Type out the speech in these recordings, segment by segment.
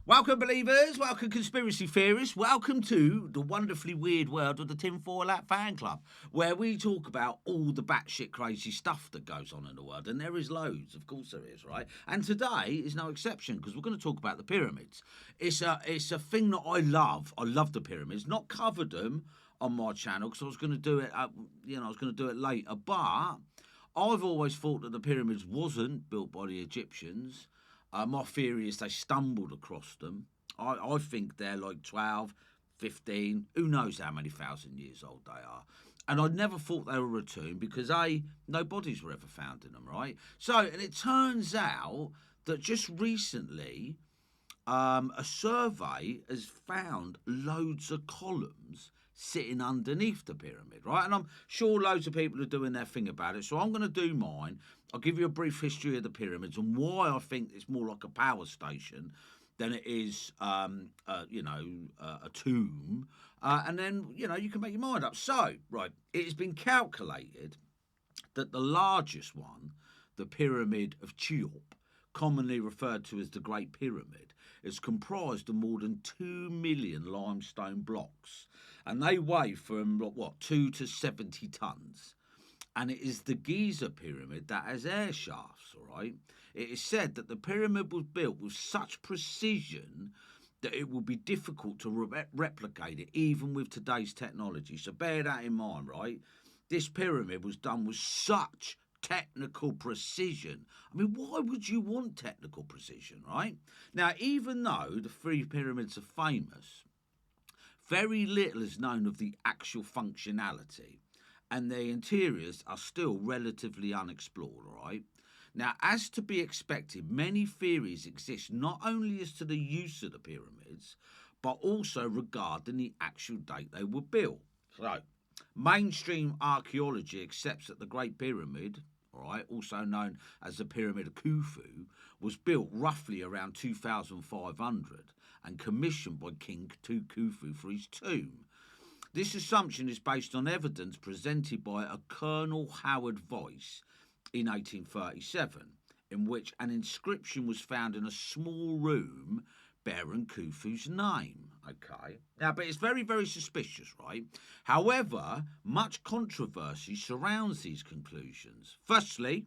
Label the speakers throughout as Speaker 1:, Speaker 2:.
Speaker 1: Welcome, believers. Welcome, conspiracy theorists. Welcome to the wonderfully weird world of the Tinfoil Hat Fan Club, where we talk about all the batshit crazy stuff that goes on in the world. And there is loads, of course there is, right? And today is no exception because we're going to talk about the pyramids. It's a thing that I love. I love the pyramids. Not covered them on my channel because I was going to do it. I was going to do it later, but I've always thought that the pyramids wasn't built by the Egyptians. My theory is they stumbled across them. I think they're like 12, 15, who knows how many thousand years old they are. And I never thought they were a tomb because no bodies were ever found in them, right? So, and it turns out that just recently, a survey has found loads of columns sitting underneath the pyramid, right? And I'm sure loads of people are doing their thing about it. So I'm going to do mine. I'll give you a brief history of the pyramids and why I think it's more like a power station than it is, a tomb. And then, you can make your mind up. So, right, it has been calculated that the largest one, the Pyramid of Cheops, commonly referred to as the Great Pyramid, is comprised of more than 2 million limestone blocks. And they weigh from, 2 to 70 tons. And it is the Giza pyramid that has air shafts, all right? It is said that the pyramid was built with such precision that it will be difficult to replicate it, even with today's technology. So bear that in mind, right? This pyramid was done with such technical precision. I mean, why would you want technical precision, right? Now, even though the three pyramids are famous, very little is known of the actual functionality, and their interiors are still relatively unexplored, all right? Now, as to be expected, many theories exist not only as to the use of the pyramids, but also regarding the actual date they were built. So, mainstream archaeology accepts that the Great Pyramid, all right, also known as the Pyramid of Khufu, was built roughly around 2500 and commissioned by King Khufu for his tomb. This assumption is based on evidence presented by a Colonel Howard Voice in 1837, in which an inscription was found in a small room bearing Khufu's name. Okay. Now, but it's very, very suspicious, right? However, much controversy surrounds these conclusions. Firstly,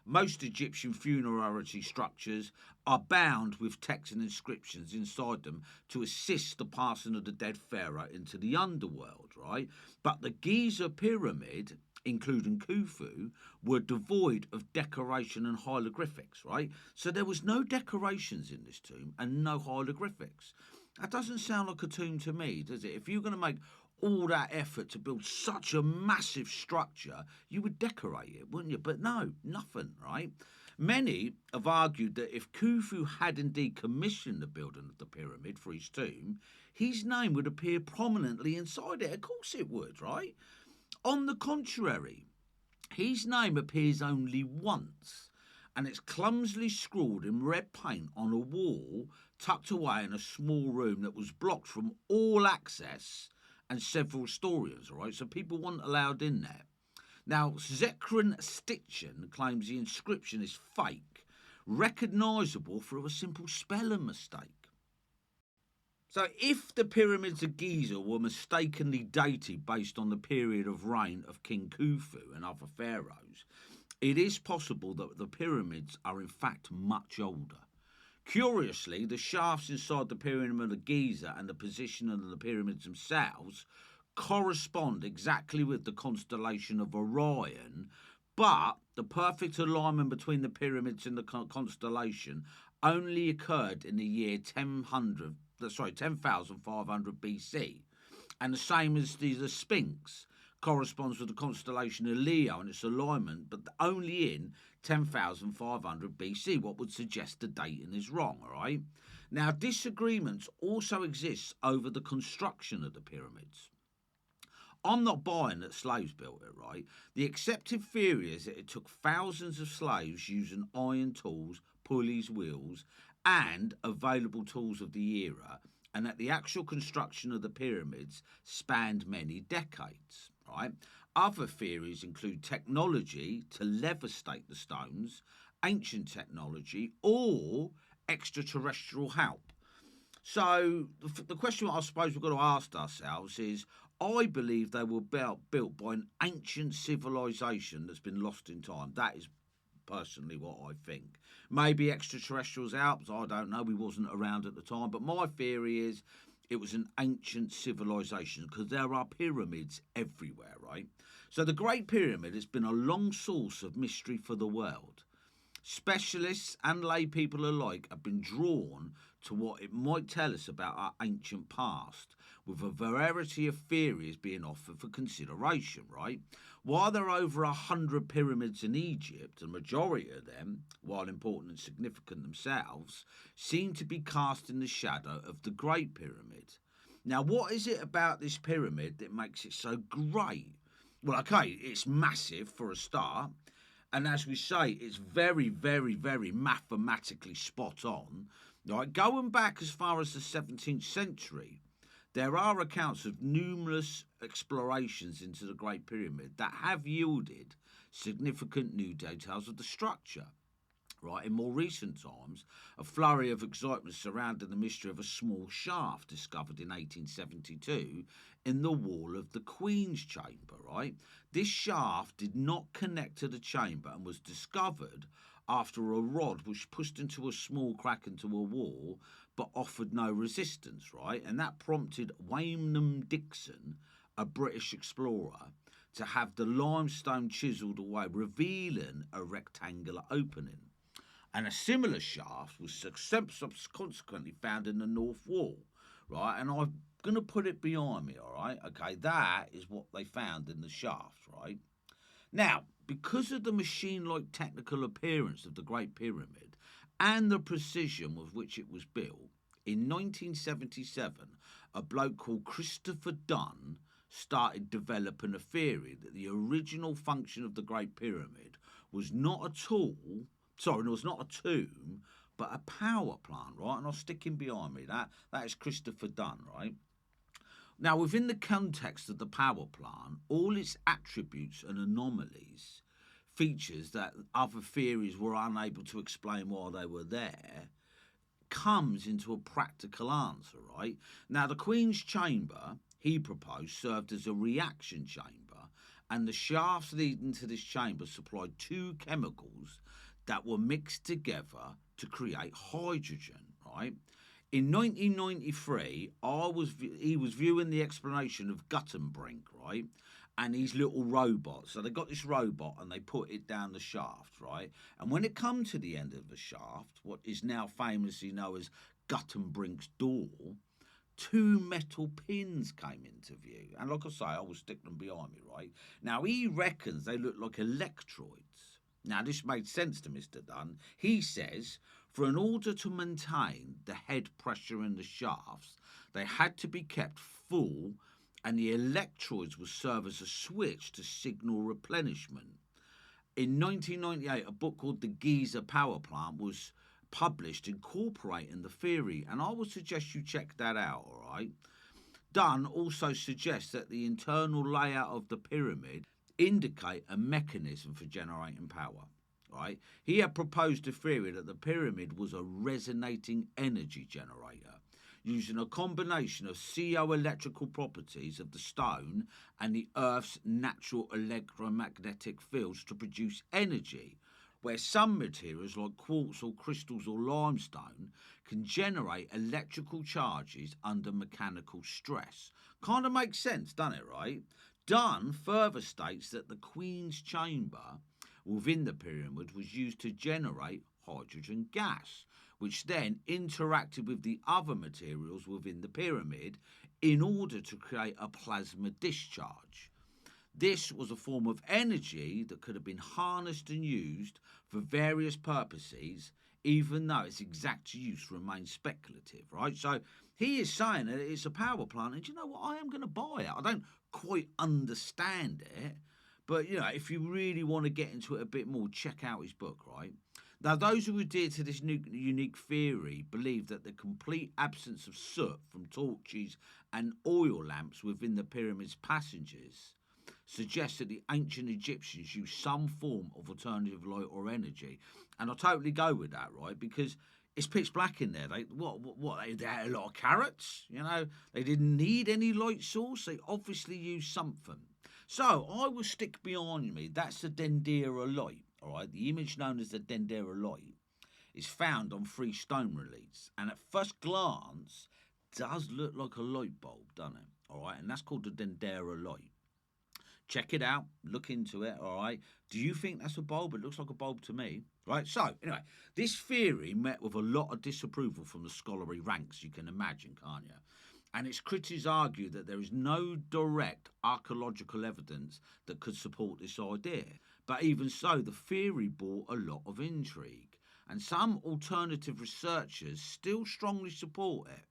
Speaker 1: most Egyptian funerary structures are bound with texts and inscriptions inside them to assist the passing of the dead pharaoh into the underworld, right? But the Giza pyramid, including Khufu, were devoid of decoration and hieroglyphics, right? So there was no decorations in this tomb and no hieroglyphics. That doesn't sound like a tomb to me, does it? If you're going to make all that effort to build such a massive structure, you would decorate it, wouldn't you? But no, nothing, right? Many have argued that if Khufu had indeed commissioned the building of the pyramid for his tomb, his name would appear prominently inside it. Of course it would, right? On the contrary, his name appears only once, and it's clumsily scrawled in red paint on a wall tucked away in a small room that was blocked from all access and several historians, all right? So people weren't allowed in there. Now, Zekran Stitchen claims the inscription is fake, recognisable through a simple spelling mistake. So if the pyramids of Giza were mistakenly dated based on the period of reign of King Khufu and other pharaohs, it is possible that the pyramids are in fact much older. Curiously, the shafts inside the Pyramid of Giza and the position of the pyramids themselves correspond exactly with the constellation of Orion, but the perfect alignment between the pyramids and the constellation only occurred in the year 10,500 BC. And the same as the Sphinx corresponds with the constellation of Leo and its alignment, but only in 10,500 BC, what would suggest the dating is wrong, all right? Now, disagreements also exist over the construction of the pyramids. I'm not buying that slaves built it, right? The accepted theory is that it took thousands of slaves using iron tools, pulleys, wheels, and available tools of the era, and that the actual construction of the pyramids spanned many decades, right? Other theories include technology to levitate the stones, ancient technology, or extraterrestrial help. So the question I suppose we've got to ask ourselves is, I believe they were built by an ancient civilization that's been lost in time. That is personally what I think. Maybe extraterrestrials out, I don't know. We wasn't around at the time, but my theory is it was an ancient civilization because there are pyramids everywhere, right? So the Great Pyramid has been a long source of mystery for the world. Specialists and lay people alike have been drawn to what it might tell us about our ancient past, with a variety of theories being offered for consideration, right? While there are over 100 pyramids in Egypt, the majority of them, while important and significant themselves, seem to be cast in the shadow of the Great Pyramid. Now, what is it about this pyramid that makes it so great? Well, okay, it's massive for a start. And as we say, it's very, very, very mathematically spot on. Right? Going back as far as the 17th century, there are accounts of numerous explorations into the Great Pyramid that have yielded significant new details of the structure. Right, in more recent times, a flurry of excitement surrounded the mystery of a small shaft discovered in 1872 in the wall of the Queen's Chamber, right? This shaft did not connect to the chamber and was discovered after a rod was pushed into a small crack into a wall but offered no resistance, right? And that prompted Wyndham Dixon, a British explorer, to have the limestone chiselled away, revealing a rectangular opening. And a similar shaft was subsequently found in the north wall, right? And I'm going to put it behind me, all right? Okay, that is what they found in the shaft, right? Now, because of the machine-like technical appearance of the Great Pyramid and the precision with which it was built, in 1977, a bloke called Christopher Dunn started developing a theory that the original function of the Great Pyramid was not a tomb, but a power plant, right? And I'll stick him behind me. That is Christopher Dunn, right? Now, within the context of the power plant, all its attributes and anomalies, features that other theories were unable to explain while they were there, comes into a practical answer, right? Now, the Queen's Chamber, he proposed, served as a reaction chamber, and the shafts leading to this chamber supplied two chemicals that were mixed together to create hydrogen, right? In 1993, he was viewing the explanation of Gutenberg, right? And his little robot. So they got this robot and they put it down the shaft, right? And when it come to the end of the shaft, what is now famously known as Gutenberg's door, two metal pins came into view. And like I say, I will stick them behind me, right? Now, he reckons they look like electrodes. Now, this made sense to Mr. Dunn. He says, for in order to maintain the head pressure in the shafts, they had to be kept full, and the electrodes would serve as a switch to signal replenishment. In 1998, a book called The Giza Power Plant was published incorporating the theory, and I would suggest you check that out, all right? Dunn also suggests that the internal layout of the pyramid indicate a mechanism for generating power, right? He had proposed a theory that the pyramid was a resonating energy generator, using a combination of pseudo-electrical properties of the stone and the Earth's natural electromagnetic fields to produce energy, where some materials like quartz or crystals or limestone can generate electrical charges under mechanical stress. Kind of makes sense, doesn't it, right? Dunn further states that the Queen's Chamber within the pyramid was used to generate hydrogen gas, which then interacted with the other materials within the pyramid in order to create a plasma discharge. This was a form of energy that could have been harnessed and used for various purposes, even though its exact use remains speculative, right? So he is saying that it's a power plant, and you know what? I am going to buy it. I don't quite understand it, but, you know, if you really want to get into it a bit more, check out his book, right? Now, those who adhere to this unique theory believe that the complete absence of soot from torches and oil lamps within the pyramid's passages suggests that the ancient Egyptians used some form of alternative light or energy. And I totally go with that, right? Because It's pitch black in there. They had a lot of carrots, They didn't need any light source. They obviously used something. So I will stick behind me. That's the Dendera light, all right? The image known as the Dendera light is found on 3 stone reliefs, and at first glance does look like a light bulb, doesn't it? All right, and that's called the Dendera light. Check it out, look into it, all right? Do you think that's a bulb? It looks like a bulb to me, right? So, anyway, this theory met with a lot of disapproval from the scholarly ranks, you can imagine, can't you? And its critics argue that there is no direct archaeological evidence that could support this idea. But even so, the theory brought a lot of intrigue, and some alternative researchers still strongly support it.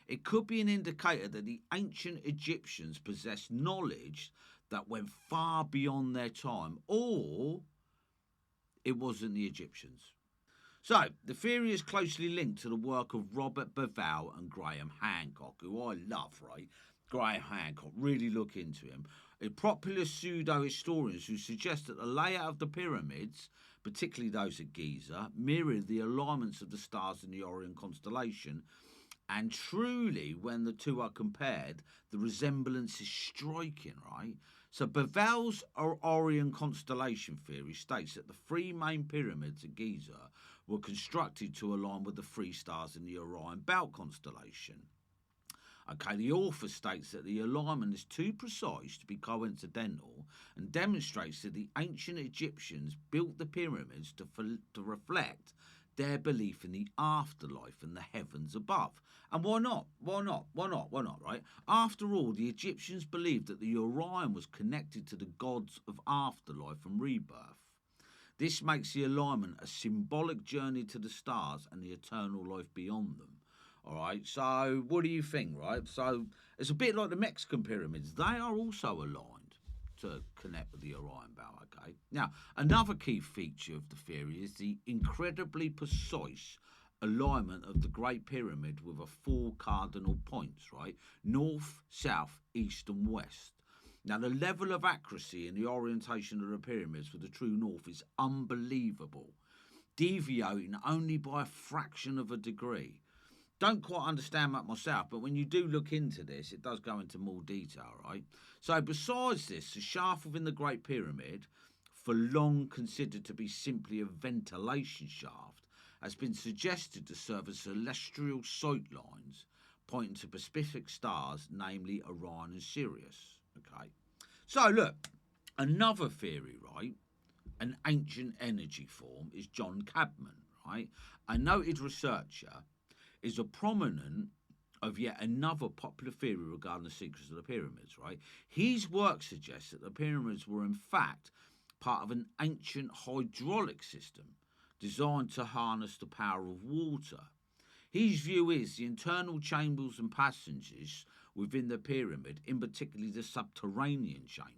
Speaker 1: It could be an indicator that the ancient Egyptians possessed knowledge that went far beyond their time, or it wasn't the Egyptians. So, the theory is closely linked to the work of Robert Bauval and Graham Hancock, who I love, right? Graham Hancock, really look into him. A popular pseudo-historians who suggest that the layout of the pyramids, particularly those at Giza, mirrored the alignments of the stars in the Orion constellation. And truly, when the two are compared, the resemblance is striking, right? So Bauval's Orion constellation theory states that the 3 main pyramids at Giza were constructed to align with the 3 stars in the Orion Belt constellation. Okay, the author states that the alignment is too precise to be coincidental and demonstrates that the ancient Egyptians built the pyramids to reflect their belief in the afterlife and the heavens above. And why not? Why not? Why not? Why not, right? After all, the Egyptians believed that the Orion was connected to the gods of afterlife and rebirth. This makes the alignment a symbolic journey to the stars and the eternal life beyond them. All right, so what do you think, right? So it's a bit like the Mexican pyramids. They are also aligned to connect with the Orion Belt, okay? Now, another key feature of the theory is the incredibly precise alignment of the Great Pyramid with 4 cardinal points, right? North, south, east and west. Now, the level of accuracy in the orientation of the pyramids for the true north is unbelievable, deviating only by a fraction of a degree. Don't quite understand that myself, but when you do look into this, it does go into more detail, right? So besides this, the shaft within the Great Pyramid, for long considered to be simply a ventilation shaft, has been suggested to serve as celestial sight lines pointing to specific stars, namely Orion and Sirius. Okay, so look, another theory, right? An ancient energy form is John Cadman, right? A noted researcher, is a prominent of yet another popular theory regarding the secrets of the pyramids, right? His work suggests that the pyramids were in fact part of an ancient hydraulic system designed to harness the power of water. His view is the internal chambers and passages within the pyramid, in particular the subterranean chamber,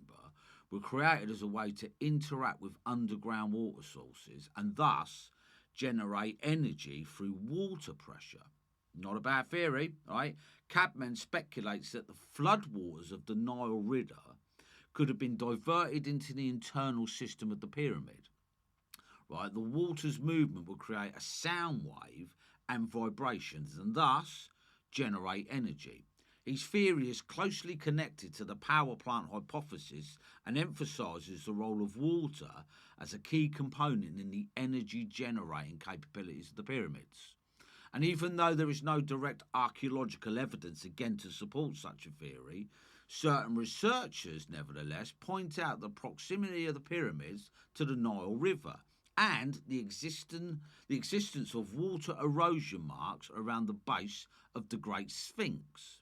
Speaker 1: were created as a way to interact with underground water sources and thus generate energy through water pressure. Not a bad theory, right? Cadman speculates that the floodwaters of the Nile River could have been diverted into the internal system of the pyramid. Right, the water's movement would create a sound wave and vibrations and thus generate energy. His theory is closely connected to the power plant hypothesis and emphasises the role of water as a key component in the energy generating capabilities of the pyramids. And even though there is no direct archaeological evidence again to support such a theory, certain researchers nevertheless point out the proximity of the pyramids to the Nile River and the existence of water erosion marks around the base of the Great Sphinx.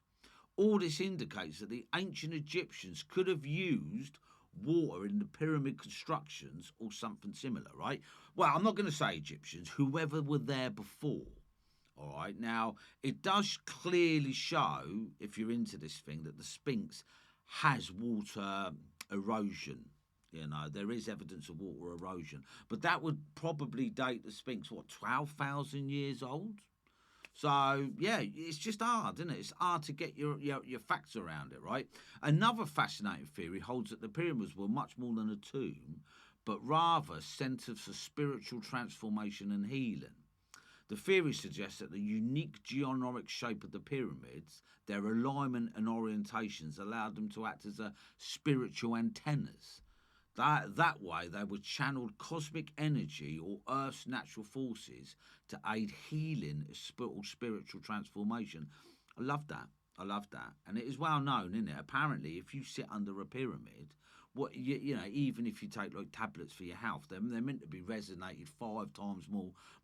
Speaker 1: All this indicates that the ancient Egyptians could have used water in the pyramid constructions or something similar, right? Well, I'm not going to say Egyptians, whoever were there before. All right, now it does clearly show, if you're into this thing, that the Sphinx has water erosion. You know, there is evidence of water erosion, but that would probably date the Sphinx, 12,000 years old? So, yeah, it's just hard, isn't it? It's hard to get your facts around it, right? Another fascinating theory holds that the pyramids were much more than a tomb, but rather centres for spiritual transformation and healing. The theory suggests that the unique geometric shape of the pyramids, their alignment and orientations allowed them to act as a spiritual antennas. That way, they were channeled cosmic energy or Earth's natural forces to aid healing or spiritual transformation. I love that. I love that. And it is well known, isn't it? Apparently, if you sit under a pyramid, you know, even if you take like tablets for your health, they're meant to be resonated 5 times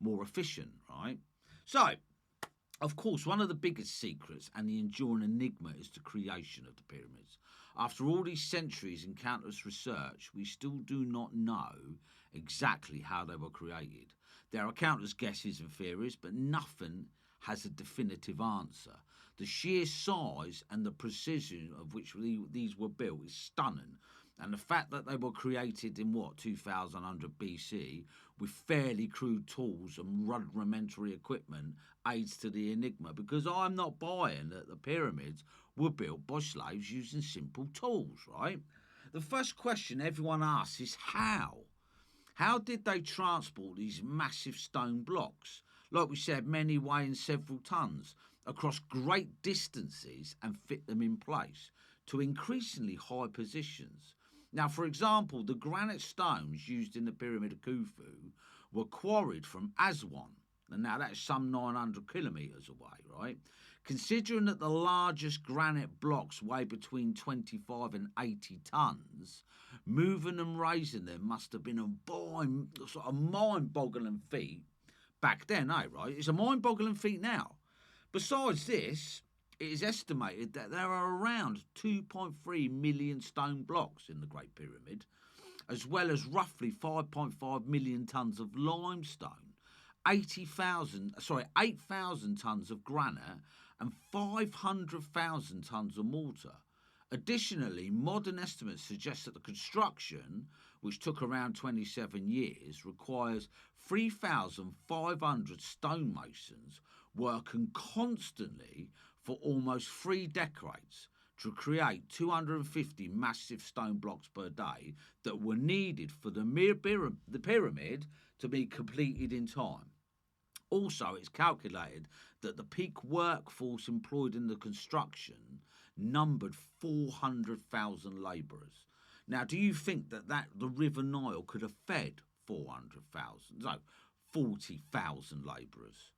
Speaker 1: more efficient, right? So, of course, one of the biggest secrets and the enduring enigma is the creation of the pyramids. After all these centuries and countless research, we still do not know exactly how they were created. There are countless guesses and theories, but nothing has a definitive answer. The sheer size and the precision of which these were built is stunning. And the fact that they were created in, 2100 BC, with fairly crude tools and rudimentary equipment aids to the enigma, because I'm not buying that the pyramids were built by slaves using simple tools, right? The first question everyone asks is how? How did they transport these massive stone blocks? Like we said, many weighing several tons, across great distances and fit them in place to increasingly high positions. Now, for example, the granite stones used in the Pyramid of Khufu were quarried from Aswan, and now that's some 900 kilometres away, right? Considering that the largest granite blocks weigh between 25 and 80 tonnes, moving and raising them must have been a mind-boggling feat back then, right? It's a mind-boggling feat now. Besides this, it is estimated that there are around 2.3 million stone blocks in the Great Pyramid, as well as roughly 5.5 million tonnes of limestone, 8,000 tonnes of granite, and 500,000 tonnes of mortar. Additionally, modern estimates suggest that the construction, which took around 27 years, requires 3,500 stonemasons working constantly for almost 3 decades to create 250 massive stone blocks per day that were needed for the pyramid to be completed in time. Also, it's calculated that the peak workforce employed in the construction numbered 400,000 labourers. Now, do you think that the River Nile could have fed 400,000? No, 40,000 labourers.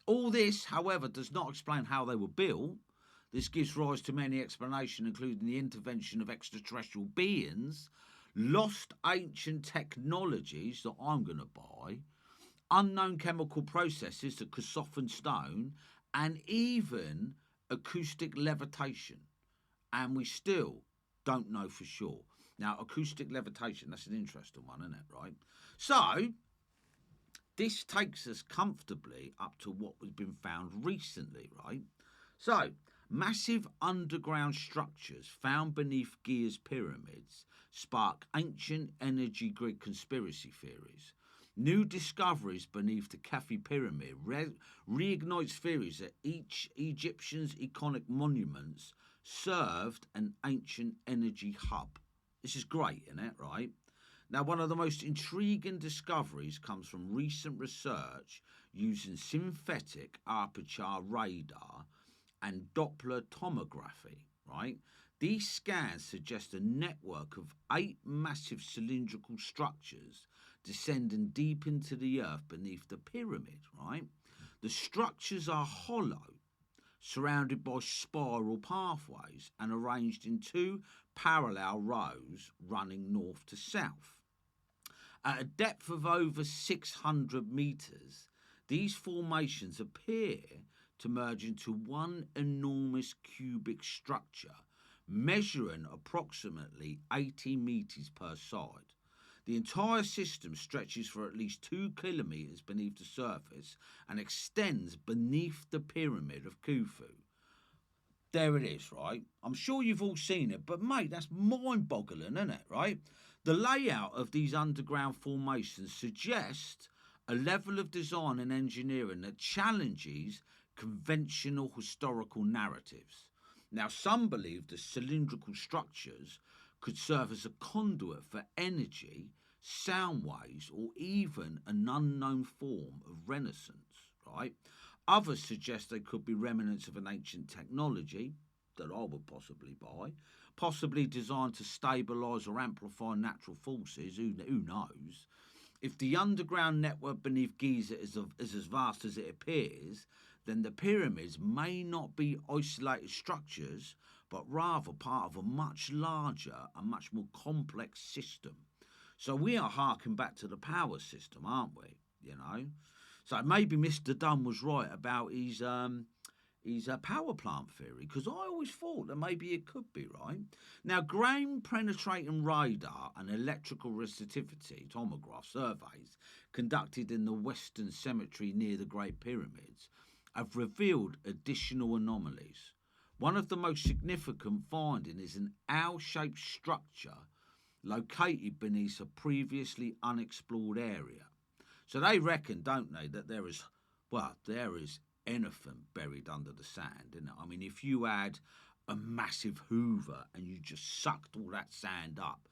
Speaker 1: All this, however, does not explain how they were built. This gives rise to many explanations, including the intervention of extraterrestrial beings, lost ancient technologies that I'm going to buy, unknown chemical processes that could soften stone, and even acoustic levitation. And we still don't know for sure. Now, acoustic levitation, that's an interesting one, isn't it, right? So, this takes us comfortably up to what has been found recently, right? So, massive underground structures found beneath Giza's pyramids spark ancient energy grid conspiracy theories. New discoveries beneath the Khafre pyramid reignites theories that each Egyptian's iconic monuments served an ancient energy hub. This is great, isn't it, right? Now, one of the most intriguing discoveries comes from recent research using synthetic aperture radar and Doppler tomography, right? These scans suggest a network of 8 massive cylindrical structures descending deep into the earth beneath the pyramid, right? The structures are hollow, surrounded by spiral pathways and arranged in 2 parallel rows running north to south. At a depth of over 600 metres, these formations appear to merge into one enormous cubic structure, measuring approximately 80 metres per side. The entire system stretches for at least 2 kilometres beneath the surface and extends beneath the Pyramid of Khufu. There it is, right? I'm sure you've all seen it, but mate, that's mind-boggling, isn't it, right? The layout of these underground formations suggests a level of design and engineering that challenges conventional historical narratives. Now, some believe the cylindrical structures could serve as a conduit for energy, sound waves, or even an unknown form of renaissance, right? Others suggest they could be remnants of an ancient technology that I would possibly buy, possibly designed to stabilise or amplify natural forces. Who knows? If the underground network beneath Giza is as vast as it appears, then the pyramids may not be isolated structures, but rather part of a much larger and much more complex system. So we are harking back to the power system, aren't we? You know, so maybe Mr. Dunn was right about his power plant theory, because I always thought that maybe it could be right. Now, ground penetrating radar and electrical resistivity tomograph surveys conducted in the Western Cemetery near the Great Pyramids have revealed additional anomalies. One of the most significant findings is an owl-shaped structure located beneath a previously unexplored area. So they reckon, don't they, that there is anything buried under the sand, isn't it? I mean, if you had a massive Hoover and you just sucked all that sand up,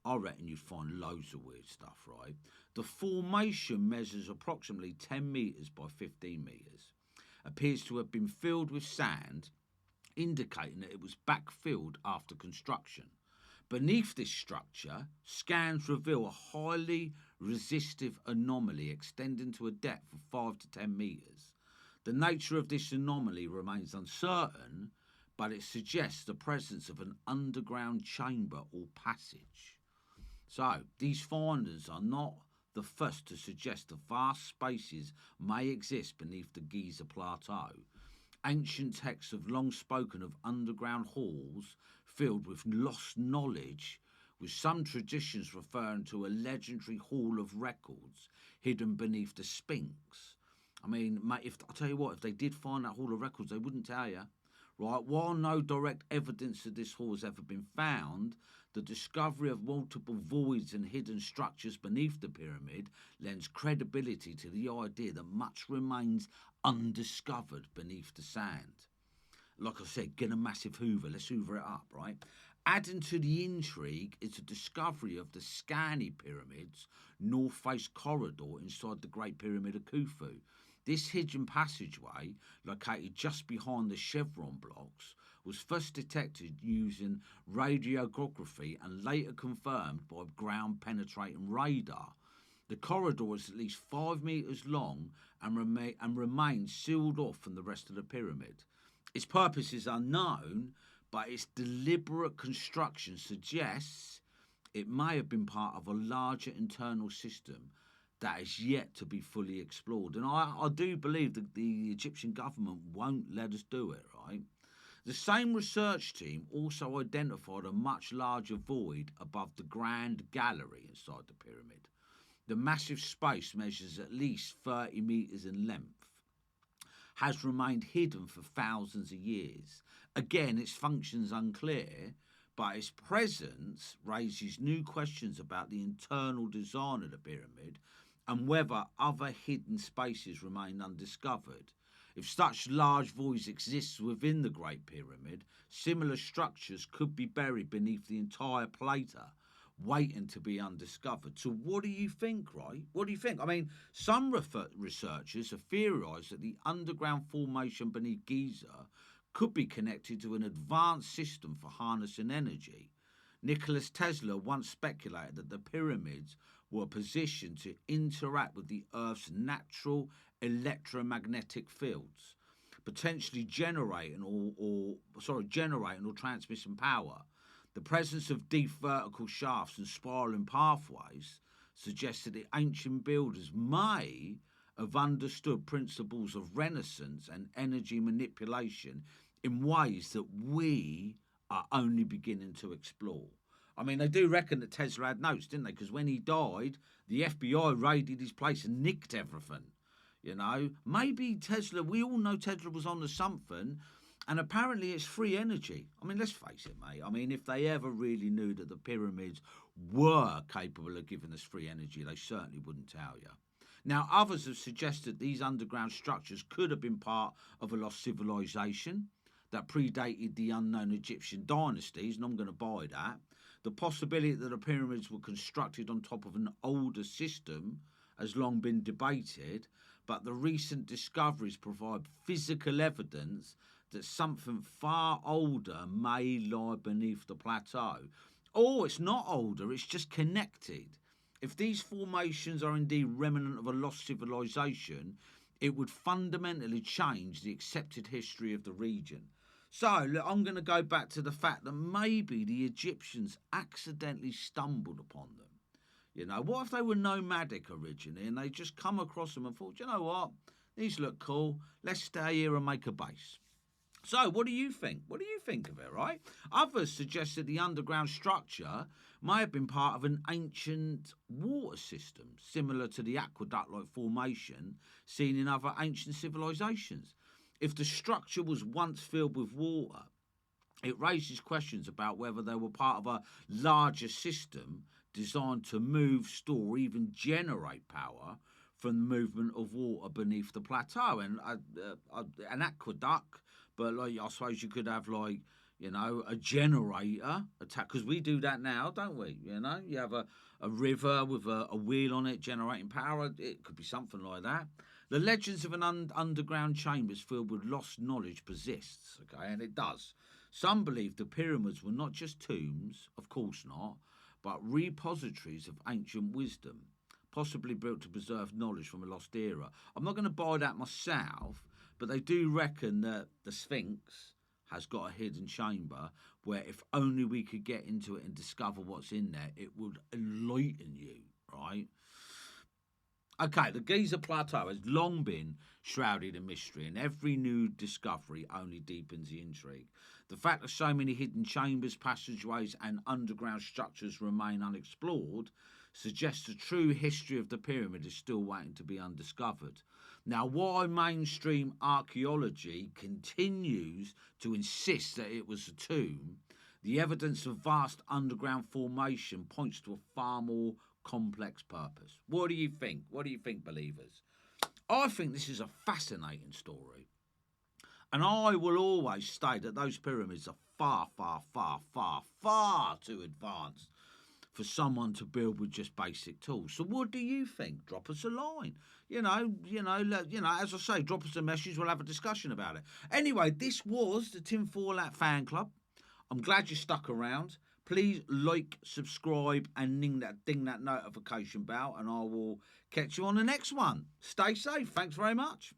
Speaker 1: I reckon you'd find loads of weird stuff, right? The formation measures approximately 10 metres by 15 metres, appears to have been filled with sand, indicating that it was backfilled after construction. Beneath this structure, scans reveal a highly resistive anomaly extending to a depth of 5 to 10 metres. The nature of this anomaly remains uncertain, but it suggests the presence of an underground chamber or passage. So, these findings are not the first to suggest that vast spaces may exist beneath the Giza Plateau. Ancient texts have long spoken of underground halls filled with lost knowledge, with some traditions referring to a legendary hall of records hidden beneath the Sphinx. I mean, mate, I'll tell you what, if they did find that hall of records, they wouldn't tell you. Right? While no direct evidence of this hall has ever been found, the discovery of multiple voids and hidden structures beneath the pyramid lends credibility to the idea that much remains undiscovered beneath the sand. Like I said, get a massive Hoover, let's hoover it up, right? Adding to the intrigue is the discovery of the Skani Pyramids north face corridor inside the Great Pyramid of Khufu. This hidden passageway, located just behind the chevron blocks, was first detected using radiography and later confirmed by ground-penetrating radar. The corridor is at least 5 metres long and remains sealed off from the rest of the pyramid. Its purpose is unknown, but its deliberate construction suggests it may have been part of a larger internal system that is yet to be fully explored. And I do believe that the Egyptian government won't let us do it, right? The same research team also identified a much larger void above the Grand Gallery inside the pyramid. The massive space measures at least 30 metres in length, has remained hidden for thousands of years. Again, its function's unclear, but its presence raises new questions about the internal design of the pyramid and whether other hidden spaces remain undiscovered. If such large voids exist within the Great Pyramid, similar structures could be buried beneath the entire plateau, waiting to be undiscovered. So what do you think, right? What do you think? I mean, some researchers have theorised that the underground formation beneath Giza could be connected to an advanced system for harnessing energy. Nikola Tesla once speculated that the pyramids were positioned to interact with the Earth's natural electromagnetic fields, potentially generating or transmitting power. The presence of deep vertical shafts and spiralling pathways suggests that the ancient builders may have understood principles of Renaissance and energy manipulation in ways that we are only beginning to explore. I mean, they do reckon that Tesla had notes, didn't they? Because when he died, the FBI raided his place and nicked everything. You know, maybe Tesla, we all know Tesla was on to something, and apparently it's free energy. I mean, let's face it, mate. I mean, if they ever really knew that the pyramids were capable of giving us free energy, they certainly wouldn't tell you. Now, others have suggested these underground structures could have been part of a lost civilization that predated the unknown Egyptian dynasties, and I'm going to buy that. The possibility that the pyramids were constructed on top of an older system has long been debated, but the recent discoveries provide physical evidence that something far older may lie beneath the plateau. Or it's not older, it's just connected. If these formations are indeed remnant of a lost civilization, it would fundamentally change the accepted history of the region. So, look, I'm going to go back to the fact that maybe the Egyptians accidentally stumbled upon them. What if they were nomadic originally and they just come across them and thought, you know what, these look cool, let's stay here and make a base. So, what do you think? What do you think of it, right? Others suggest that the underground structure may have been part of an ancient water system, similar to the aqueduct-like formation seen in other ancient civilizations. If the structure was once filled with water, it raises questions about whether they were part of a larger system designed to move, store, even generate power from the movement of water beneath the plateau. And an aqueduct, but I suppose you could have a generator attack, because we do that now, don't we? You have a river with a wheel on it generating power. It could be something like that. The legends of an underground chambers filled with lost knowledge persists, okay, and it does. Some believe the pyramids were not just tombs, of course not, but repositories of ancient wisdom, possibly built to preserve knowledge from a lost era. I'm not going to buy that myself, but they do reckon that the Sphinx has got a hidden chamber where if only we could get into it and discover what's in there, it would enlighten you, right? Okay, the Giza Plateau has long been shrouded in mystery, and every new discovery only deepens the intrigue. The fact that so many hidden chambers, passageways, and underground structures remain unexplored suggests the true history of the pyramid is still waiting to be undiscovered. Now, while mainstream archaeology continues to insist that it was a tomb, the evidence of vast underground formation points to a far more complex purpose. What do you think? What do you think, believers? I think this is a fascinating story. And I will always say that those pyramids are far, far, far, far, far too advanced for someone to build with just basic tools. So what do you think? Drop us a line. As I say, drop us a message. We'll have a discussion about it. Anyway, this was the Tinfoil Hat Fan Club. I'm glad you stuck around. Please like, subscribe, and ding that notification bell, and I will catch you on the next one. Stay safe. Thanks very much.